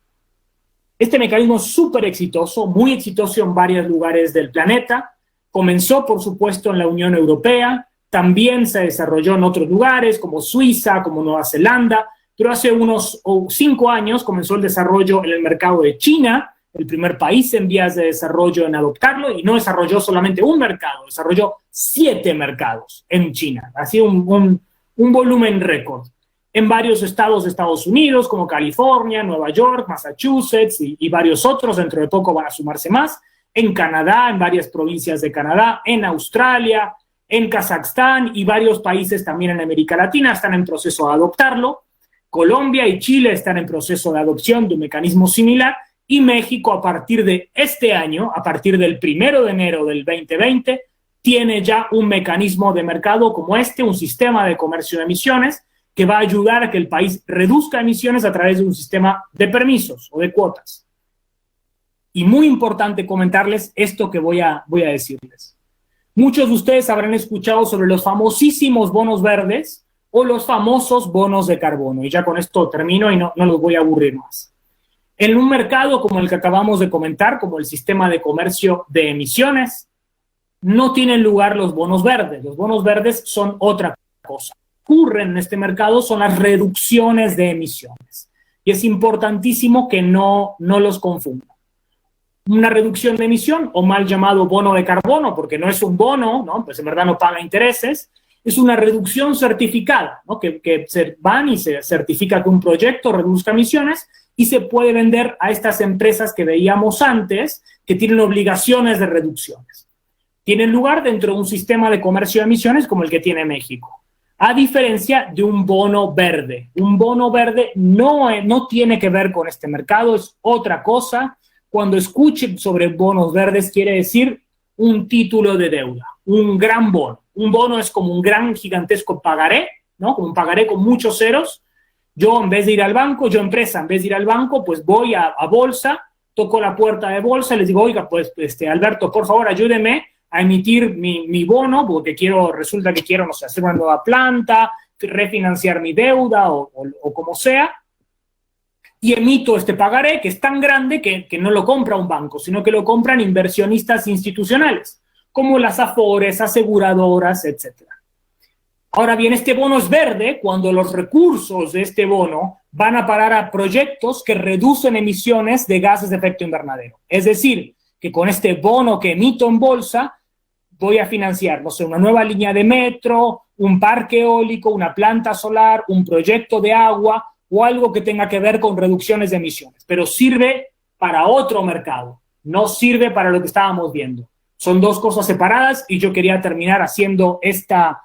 [SPEAKER 2] Este mecanismo es súper exitoso, muy exitoso en varios lugares del planeta. Comenzó, por supuesto, en la Unión Europea, también se desarrolló en otros lugares como Suiza, como Nueva Zelanda, pero hace unos 5 años comenzó el desarrollo en el mercado de China, el primer país en vías de desarrollo en adoptarlo, y no desarrolló solamente un mercado, desarrolló 7 mercados en China. Ha sido un volumen récord. En varios estados de Estados Unidos, como California, Nueva York, Massachusetts y varios otros, dentro de poco van a sumarse más. En Canadá, en varias provincias de Canadá, en Australia, en Kazajstán y varios países también en América Latina están en proceso de adoptarlo. Colombia y Chile están en proceso de adopción de un mecanismo similar, y México, a partir de este año, a partir del 1 de enero del 2020, tiene ya un mecanismo de mercado como un sistema de comercio de emisiones que va a ayudar a que el país reduzca emisiones a través de un sistema de permisos o de cuotas. Y muy importante comentarles esto que voy a decirles. Muchos de ustedes habrán escuchado sobre los famosísimos bonos verdes o los famosos bonos de carbono. Y ya con esto termino y no los voy a aburrir más. En un mercado como el que acabamos de comentar, como el sistema de comercio de emisiones, no tienen lugar los bonos verdes. Los bonos verdes son otra cosa. Ocurren en este mercado son las reducciones de emisiones. Y es importantísimo que no los confundan. Una reducción de emisión, o mal llamado bono de carbono, porque no es un bono, ¿no? Pues en verdad no paga intereses, es una reducción certificada, ¿no? Que se van y se certifica que un proyecto reduzca emisiones y se puede vender a estas empresas que veíamos antes, que tienen obligaciones de reducciones. Tienen lugar dentro de un sistema de comercio de emisiones como el que tiene México, a diferencia de un bono verde. Un bono verde no tiene que ver con este mercado, es otra cosa. Cuando escuchen sobre bonos verdes, quiere decir un título de deuda, un gran bono. Un bono es como un gran, gigantesco pagaré, ¿no? Como un pagaré con muchos ceros. Yo, en vez de ir al banco, en vez de ir al banco, pues voy a bolsa, toco la puerta de bolsa y les digo, oiga, pues, Alberto, por favor, ayúdeme a emitir mi bono, porque resulta que quiero, no sé, hacer una nueva planta, refinanciar mi deuda o como sea, y emito este pagaré que es tan grande que no lo compra un banco, sino que lo compran inversionistas institucionales, como las Afores, aseguradoras, etcétera. Ahora bien, este bono es verde cuando los recursos de este bono van a parar a proyectos que reducen emisiones de gases de efecto invernadero. Es decir, que con este bono que emito en bolsa, voy a financiar, no sé, una nueva línea de metro, un parque eólico, una planta solar, un proyecto de agua o algo que tenga que ver con reducciones de emisiones. Pero sirve para otro mercado, no sirve para lo que estábamos viendo. Son dos cosas separadas y yo quería terminar haciendo esta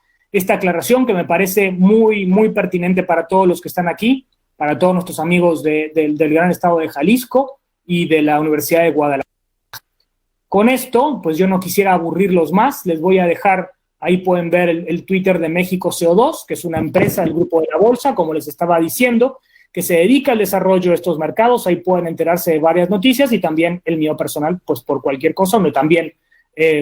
[SPEAKER 2] aclaración que me parece muy, muy pertinente para todos los que están aquí, para todos nuestros amigos del gran estado de Jalisco y de la Universidad de Guadalajara. Con esto, pues yo no quisiera aburrirlos más, les voy a dejar, ahí pueden ver el Twitter de México CO2, que es una empresa del Grupo de la Bolsa, como les estaba diciendo, que se dedica al desarrollo de estos mercados. Ahí pueden enterarse de varias noticias y también el mío personal, pues por cualquier cosa, donde también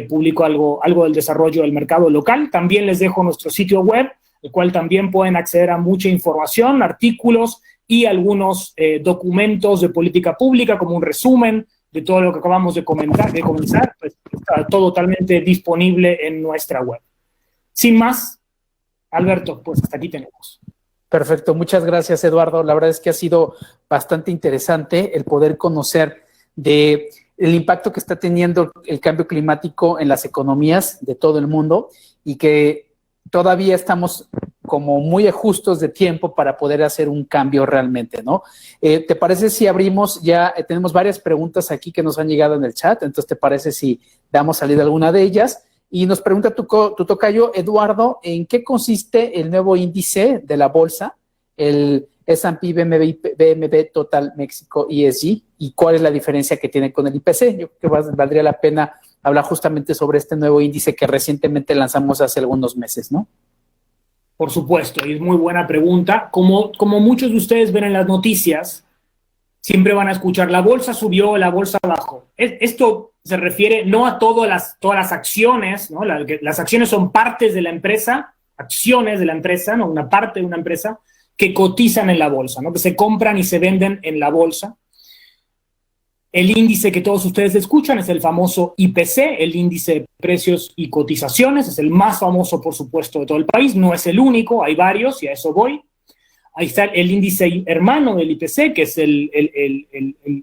[SPEAKER 2] publico algo del desarrollo del mercado local. También les dejo nuestro sitio web, el cual también pueden acceder a mucha información, artículos y algunos documentos de política pública, como un resumen de todo lo que acabamos de comenzar, pues está todo totalmente disponible en nuestra web. Sin más, Alberto, pues hasta aquí tenemos.
[SPEAKER 1] Perfecto, muchas gracias, Eduardo. La verdad es que ha sido bastante interesante el poder conocer de el impacto que está teniendo el cambio climático en las economías de todo el mundo y que todavía estamos como muy justos de tiempo para poder hacer un cambio realmente, ¿no? ¿Te parece si abrimos ya? Tenemos varias preguntas aquí que nos han llegado en el chat, entonces, ¿te parece si damos salida a alguna de ellas? Y nos pregunta tu tocayo, Eduardo, ¿en qué consiste el nuevo índice de la bolsa, el S&P BMV Total México ESG, y cuál es la diferencia que tiene con el IPC? Yo creo que valdría la pena hablar justamente sobre este nuevo índice que recientemente lanzamos hace algunos meses, ¿no?
[SPEAKER 2] Por supuesto, y es muy buena pregunta. Como muchos de ustedes ven en las noticias, siempre van a escuchar la bolsa subió, la bolsa bajó. Esto se refiere no a todas las acciones, ¿no? Las acciones son partes de la empresa, acciones de la empresa, ¿no? Una parte de una empresa que cotizan en la bolsa, ¿no? Que se compran y se venden en la bolsa. El índice que todos ustedes escuchan es el famoso IPC, el índice de precios y cotizaciones, es el más famoso, por supuesto, de todo el país, no es el único, hay varios y a eso voy. Ahí está el índice hermano del IPC, que es el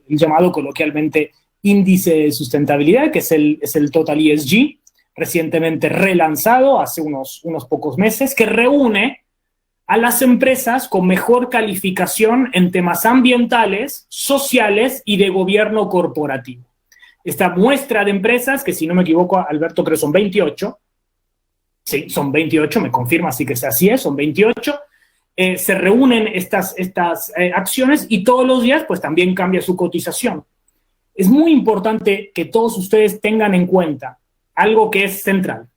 [SPEAKER 2] llamado coloquialmente índice de sustentabilidad, que es el Total ESG, recientemente relanzado hace unos pocos meses, que reúne a las empresas con mejor calificación en temas ambientales, sociales y de gobierno corporativo. Esta muestra de empresas, que si no me equivoco, Alberto, creo que son 28, sí, son 28, me confirma, así que así es, son 28, se reúnen estas acciones y todos los días pues también cambia su cotización. Es muy importante que todos ustedes tengan en cuenta algo que es central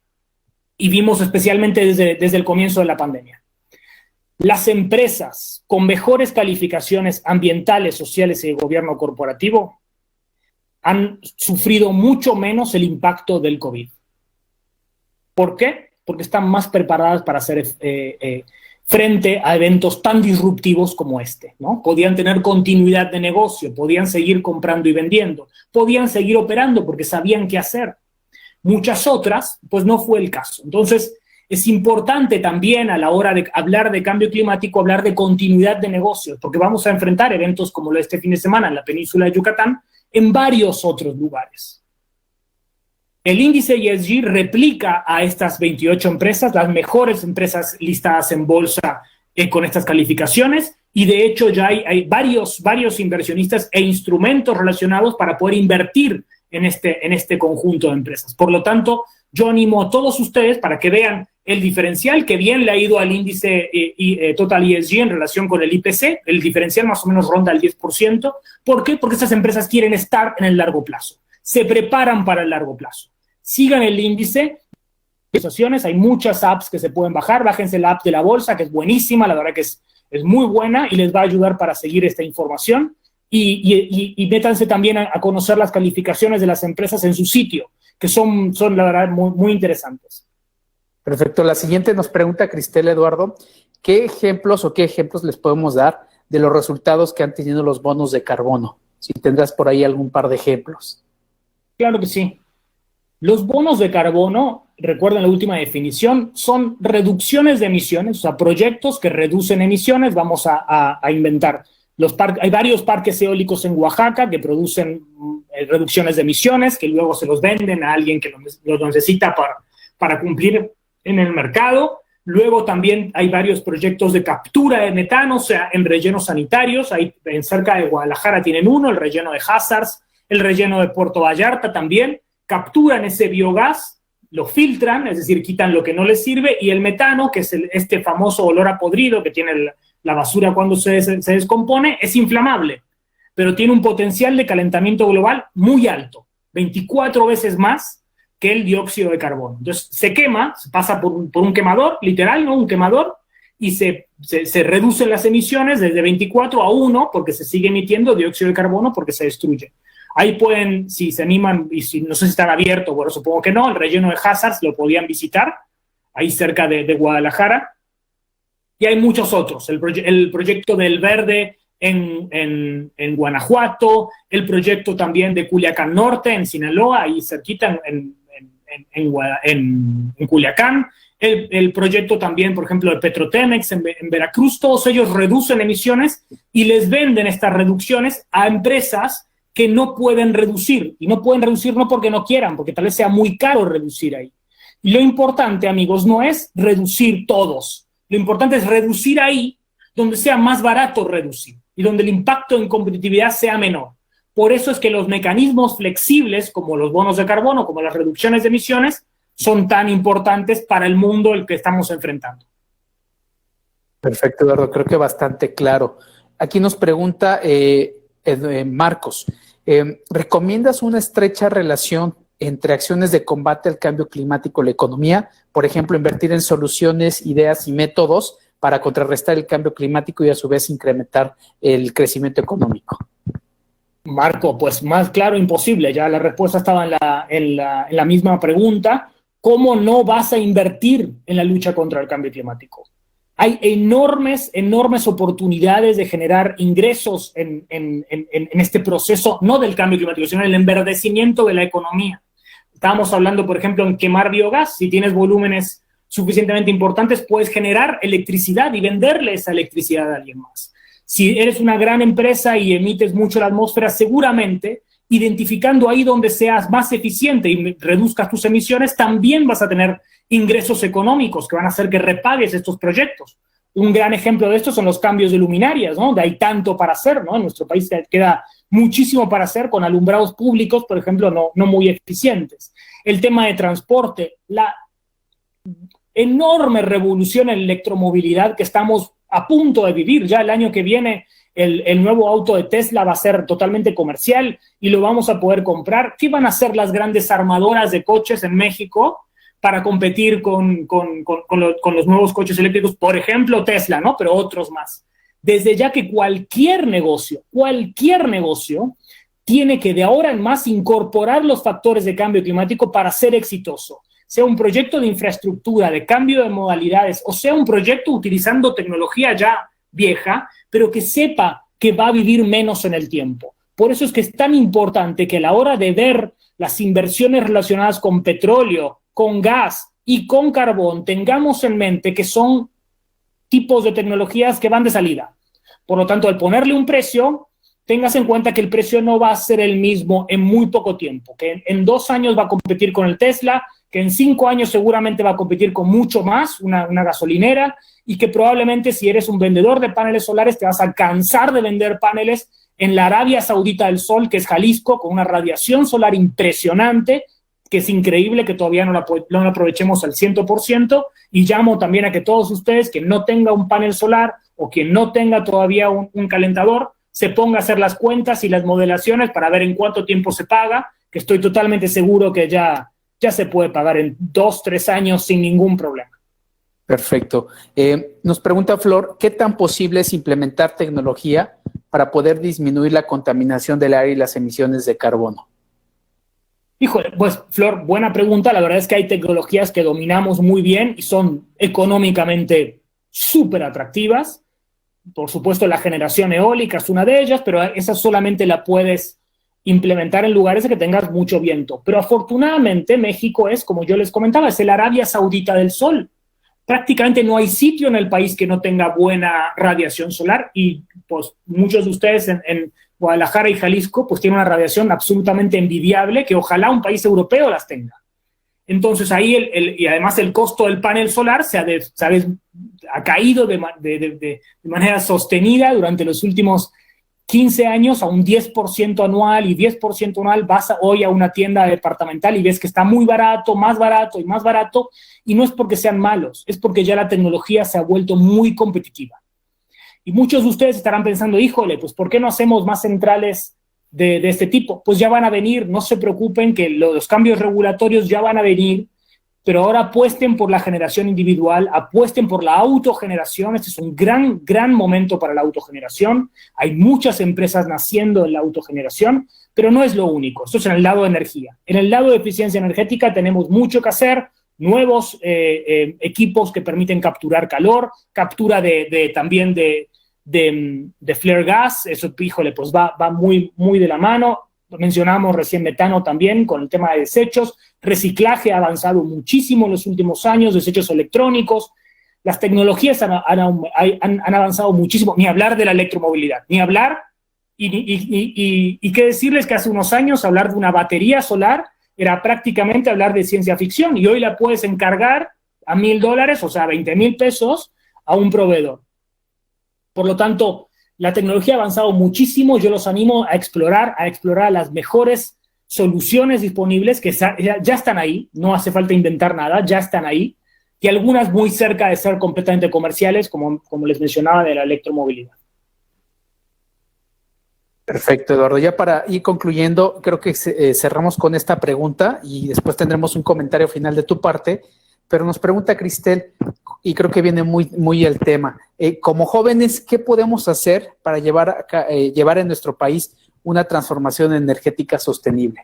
[SPEAKER 2] y vimos especialmente desde el comienzo de la pandemia. Las empresas con mejores calificaciones ambientales, sociales y de gobierno corporativo han sufrido mucho menos el impacto del COVID. ¿Por qué? Porque están más preparadas para hacer frente a eventos tan disruptivos como este, ¿no? Podían tener continuidad de negocio, podían seguir comprando y vendiendo, podían seguir operando porque sabían qué hacer. Muchas otras, pues no fue el caso. Entonces, es importante también a la hora de hablar de cambio climático, hablar de continuidad de negocios, porque vamos a enfrentar eventos como este fin de semana en la península de Yucatán, en varios otros lugares. El índice ESG replica a estas 28 empresas, las mejores empresas listadas en bolsa con estas calificaciones, y de hecho ya hay varios inversionistas e instrumentos relacionados para poder invertir en este conjunto de empresas. Por lo tanto, yo animo a todos ustedes para que vean el diferencial que bien le ha ido al índice Total ESG en relación con el IPC. El diferencial más o menos ronda el 10%. ¿Por qué? Porque estas empresas quieren estar en el largo plazo. Se preparan para el largo plazo. Sigan el índice. Hay muchas apps que se pueden bajar. Bájense la app de la bolsa, que es buenísima. La verdad que es muy buena y les va a ayudar para seguir esta información. Y métanse también a conocer las calificaciones de las empresas en su sitio, que son la verdad muy, muy interesantes.
[SPEAKER 1] Perfecto. La siguiente nos pregunta Cristel, Eduardo, ¿qué ejemplos les podemos dar de los resultados que han tenido los bonos de carbono? Si tendrás por ahí algún par de ejemplos.
[SPEAKER 2] Claro que sí. Los bonos de carbono, recuerden la última definición, son reducciones de emisiones, o sea, proyectos que reducen emisiones. Vamos a inventar. Hay varios parques eólicos en Oaxaca que producen reducciones de emisiones, que luego se los venden a alguien que los necesita para cumplir en el mercado. Luego también hay varios proyectos de captura de metano, o sea, en rellenos sanitarios. Ahí en cerca de Guadalajara tienen uno, el relleno de Hazards, el relleno de Puerto Vallarta también. Capturan ese biogás, lo filtran, es decir, quitan lo que no les sirve, y el metano, que es este famoso olor a podrido que tiene la basura cuando se descompone, es inflamable, pero tiene un potencial de calentamiento global muy alto, 24 veces más que el dióxido de carbono. Entonces se quema, se pasa por un quemador, literal, ¿no? Un quemador, y se reducen las emisiones desde 24 a 1 porque se sigue emitiendo dióxido de carbono porque se destruye. Ahí pueden, si se animan, y no sé si están abiertos, bueno, supongo que no, el relleno de Hazards lo podían visitar, ahí cerca de Guadalajara. Y hay muchos otros, el proyecto del Verde en Guanajuato, el proyecto también de Culiacán Norte, en Sinaloa, ahí cerquita en Culiacán, el proyecto también, por ejemplo, de Petrotemex en Veracruz. Todos ellos reducen emisiones y les venden estas reducciones a empresas que no pueden reducir, y no pueden reducir no porque no quieran, porque tal vez sea muy caro reducir ahí. Y lo importante, amigos, no es reducir todos, Lo importante es reducir ahí donde sea más barato reducir y donde el impacto en competitividad sea menor. Por eso es que los mecanismos flexibles, como los bonos de carbono, como las reducciones de emisiones, son tan importantes para el mundo el que estamos enfrentando.
[SPEAKER 1] Perfecto, Eduardo, creo que bastante claro. Aquí nos pregunta Marcos, ¿recomiendas una estrecha relación entre acciones de combate al cambio climático y la economía? Por ejemplo, invertir en soluciones, ideas y métodos para contrarrestar el cambio climático y a su vez incrementar el crecimiento económico.
[SPEAKER 2] Marco, pues más claro imposible. Ya la respuesta estaba en la misma pregunta. ¿Cómo no vas a invertir en la lucha contra el cambio climático? Hay enormes oportunidades de generar ingresos en este proceso, no del cambio climático, sino en el enverdecimiento de la economía. Estábamos hablando, por ejemplo, en quemar biogás. Si tienes volúmenes suficientemente importantes, puedes generar electricidad y venderle esa electricidad a alguien más. Si eres una gran empresa y emites mucho a la atmósfera, seguramente, identificando ahí donde seas más eficiente y reduzcas tus emisiones, también vas a tener ingresos económicos que van a hacer que repagues estos proyectos. Un gran ejemplo de esto son los cambios de luminarias, ¿no? De hay tanto para hacer, ¿no? En nuestro país queda muchísimo para hacer con alumbrados públicos, por ejemplo, no muy eficientes. El tema de transporte, la enorme revolución en electromovilidad que estamos a punto de vivir. Ya el año que viene el nuevo auto de Tesla va a ser totalmente comercial y lo vamos a poder comprar. ¿Qué van a hacer las grandes armadoras de coches en México para competir con los nuevos coches eléctricos? Por ejemplo, Tesla, ¿no? Pero otros más. Desde ya que cualquier negocio tiene que de ahora en más incorporar los factores de cambio climático para ser exitoso. Sea un proyecto de infraestructura, de cambio de modalidades, o sea un proyecto utilizando tecnología ya vieja, pero que sepa que va a vivir menos en el tiempo. Por eso es que es tan importante que a la hora de ver las inversiones relacionadas con petróleo, con gas y con carbón, tengamos en mente que son tipos de tecnologías que van de salida. Por lo tanto, al ponerle un precio, tengas en cuenta que el precio no va a ser el mismo en muy poco tiempo, que en 2 años va a competir con el Tesla, que en 5 años seguramente va a competir con mucho más, una gasolinera, y que probablemente si eres un vendedor de paneles solares te vas a cansar de vender paneles en la Arabia Saudita del Sol, que es Jalisco, con una radiación solar impresionante, que es increíble que todavía no la aprovechemos al 100%, y llamo también a que todos ustedes, que no tenga un panel solar o que no tenga todavía un calentador, se ponga a hacer las cuentas y las modelaciones para ver en cuánto tiempo se paga, que estoy totalmente seguro que ya se puede pagar en 2, 3 años sin ningún problema.
[SPEAKER 1] Perfecto. Nos pregunta Flor, ¿qué tan posible es implementar tecnología para poder disminuir la contaminación del aire y las emisiones de carbono?
[SPEAKER 2] Híjole, pues Flor, buena pregunta. La verdad es que hay tecnologías que dominamos muy bien y son económicamente súper atractivas. Por supuesto, la generación eólica es una de ellas, pero esa solamente la puedes implementar en lugares en que tengas mucho viento. Pero afortunadamente México es, como yo les comentaba, es el Arabia Saudita del Sol. Prácticamente no hay sitio en el país que no tenga buena radiación solar y pues muchos de ustedes en Guadalajara y Jalisco pues tienen una radiación absolutamente envidiable que ojalá un país europeo las tenga. Entonces ahí y además el costo del panel solar ha caído de manera sostenida durante los últimos 15 años a un 10% anual, y 10% anual vas hoy a una tienda departamental y ves que está muy barato, más barato y más barato, y no es porque sean malos, es porque ya la tecnología se ha vuelto muy competitiva. Y muchos de ustedes estarán pensando, híjole, pues ¿por qué no hacemos más centrales de este tipo? Pues ya van a venir, no se preocupen que los cambios regulatorios ya van a venir, pero ahora apuesten por la generación individual, apuesten por la autogeneración. Este es un gran momento para la autogeneración. Hay muchas empresas naciendo en la autogeneración, pero no es lo único. Esto es en el lado de energía. En el lado de eficiencia energética tenemos mucho que hacer, nuevos equipos que permiten capturar calor, captura también de flare gas. Eso, híjole, pues va muy de la mano. Mencionamos recién metano también con el tema de desechos. Reciclaje ha avanzado muchísimo en los últimos años, desechos electrónicos. Las tecnologías han avanzado muchísimo, ni hablar de la electromovilidad, ni hablar, y qué decirles que hace unos años hablar de una batería solar era prácticamente hablar de ciencia ficción, y hoy la puedes encargar a $1,000, o sea, 20,000 pesos, a un proveedor. Por lo tanto, la tecnología ha avanzado muchísimo. Yo los animo a explorar las mejores soluciones disponibles que ya están ahí. No hace falta inventar nada, ya están ahí. Y algunas muy cerca de ser completamente comerciales, como les mencionaba, de la electromovilidad.
[SPEAKER 1] Perfecto, Eduardo. Ya para ir concluyendo, creo que cerramos con esta pregunta y después tendremos un comentario final de tu parte, pero nos pregunta Cristel, y creo que viene muy el tema. Como jóvenes, ¿qué podemos hacer para llevar en nuestro país una transformación energética sostenible?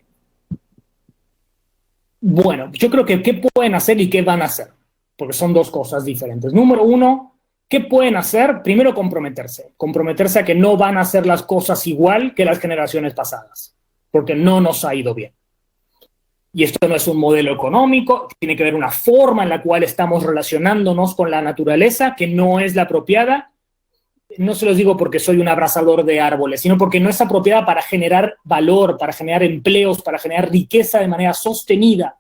[SPEAKER 2] Bueno, yo creo que ¿qué pueden hacer y qué van a hacer? Porque son dos cosas diferentes. Número uno, ¿qué pueden hacer? Primero, comprometerse a que no van a hacer las cosas igual que las generaciones pasadas, porque no nos ha ido bien. Y esto no es un modelo económico, tiene que haber una forma en la cual estamos relacionándonos con la naturaleza que no es la apropiada. No se los digo porque soy un abrazador de árboles, sino porque no es apropiada para generar valor, para generar empleos, para generar riqueza de manera sostenida.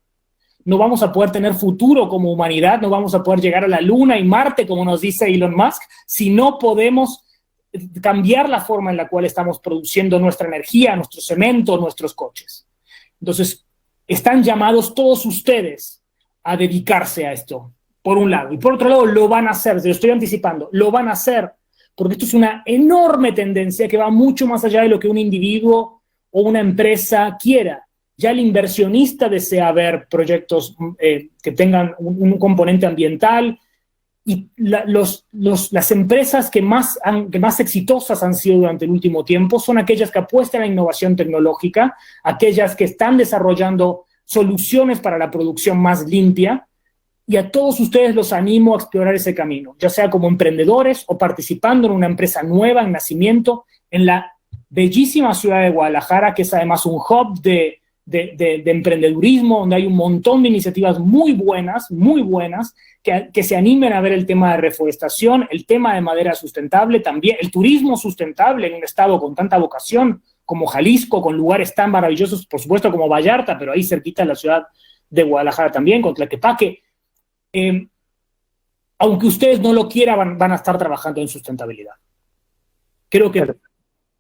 [SPEAKER 2] No vamos a poder tener futuro como humanidad, no vamos a poder llegar a la Luna y Marte, como nos dice Elon Musk, si no podemos cambiar la forma en la cual estamos produciendo nuestra energía, nuestro cemento, nuestros coches. Entonces, están llamados todos ustedes a dedicarse a esto, por un lado. Y por otro lado, lo van a hacer, se lo estoy anticipando, lo van a hacer, porque esto es una enorme tendencia que va mucho más allá de lo que un individuo o una empresa quiera. Ya el inversionista desea ver proyectos que tengan un componente ambiental y las empresas que más exitosas han sido durante el último tiempo son aquellas que apuestan a la innovación tecnológica, aquellas que están desarrollando soluciones para la producción más limpia, y a todos ustedes los animo a explorar ese camino, ya sea como emprendedores o participando en una empresa nueva en nacimiento en la bellísima ciudad de Guadalajara, que es además un hub de emprendedurismo, donde hay un montón de iniciativas muy buenas, que se animen a ver el tema de reforestación, el tema de madera sustentable, también el turismo sustentable en un estado con tanta vocación como Jalisco, con lugares tan maravillosos, por supuesto, como Vallarta, pero ahí cerquita de la ciudad de Guadalajara también, con Tlaquepaque. Aunque ustedes no lo quieran, van a estar trabajando en sustentabilidad. Creo que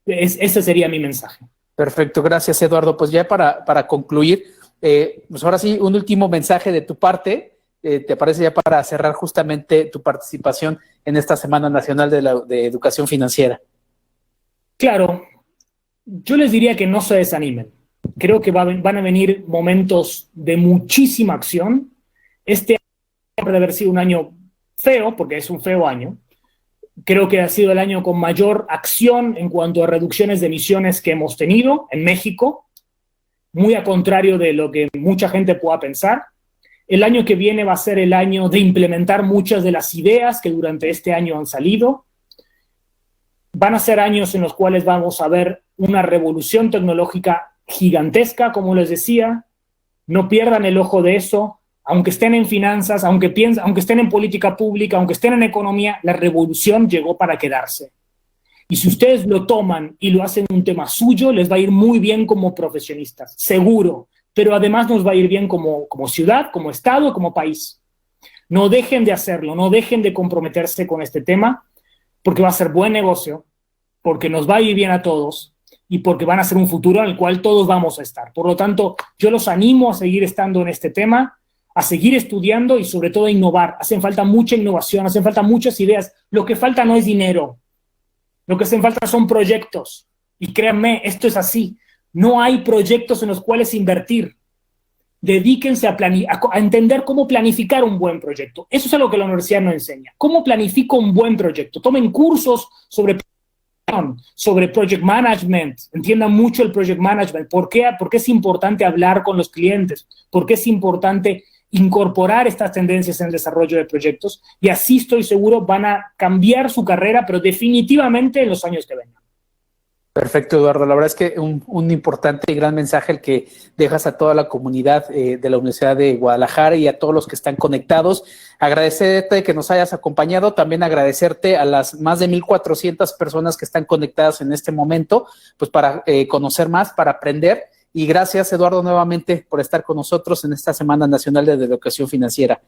[SPEAKER 2] ese sería mi mensaje.
[SPEAKER 1] Perfecto, gracias Eduardo. Pues ya para concluir, pues ahora sí, un último mensaje de tu parte, ¿te parece ya para cerrar justamente tu participación en esta Semana Nacional de Educación Financiera?
[SPEAKER 2] Claro, yo les diría que no se desanimen. Creo que van a venir momentos de muchísima acción. Este año puede haber sido un año feo, porque es un feo año. Creo que ha sido el año con mayor acción en cuanto a reducciones de emisiones que hemos tenido en México, muy a contrario de lo que mucha gente pueda pensar. El año que viene va a ser el año de implementar muchas de las ideas que durante este año han salido. Van a ser años en los cuales vamos a ver una revolución tecnológica gigantesca, como les decía. No pierdan el ojo de eso. Aunque estén en finanzas, aunque estén en política pública, aunque estén en economía, la revolución llegó para quedarse. Y si ustedes lo toman y lo hacen un tema suyo, les va a ir muy bien como profesionistas, seguro, pero además nos va a ir bien como ciudad, como Estado, como país. No dejen de hacerlo, no dejen de comprometerse con este tema, porque va a ser buen negocio, porque nos va a ir bien a todos y porque van a ser un futuro en el cual todos vamos a estar. Por lo tanto, yo los animo a seguir estando en este tema, a seguir estudiando y sobre todo a innovar. Hacen falta mucha innovación, hacen falta muchas ideas. Lo que falta no es dinero. Lo que hacen falta son proyectos. Y créanme, esto es así. No hay proyectos en los cuales invertir. Dedíquense a entender cómo planificar un buen proyecto. Eso es algo que la universidad no enseña. ¿Cómo planifico un buen proyecto? Tomen cursos sobre project management, entiendan mucho el project management. ¿Por qué es importante hablar con los clientes? ¿Por qué es importante incorporar estas tendencias en el desarrollo de proyectos? Y así estoy seguro van a cambiar su carrera, pero definitivamente en los años que vengan.
[SPEAKER 1] Perfecto, Eduardo. La verdad es que un importante y gran mensaje el que dejas a toda la comunidad de la Universidad de Guadalajara y a todos los que están conectados. Agradecerte que nos hayas acompañado, también agradecerte a las más de 1,400 personas que están conectadas en este momento, pues para conocer más, para aprender. Y gracias, Eduardo, nuevamente por estar con nosotros en esta Semana Nacional de Educación Financiera.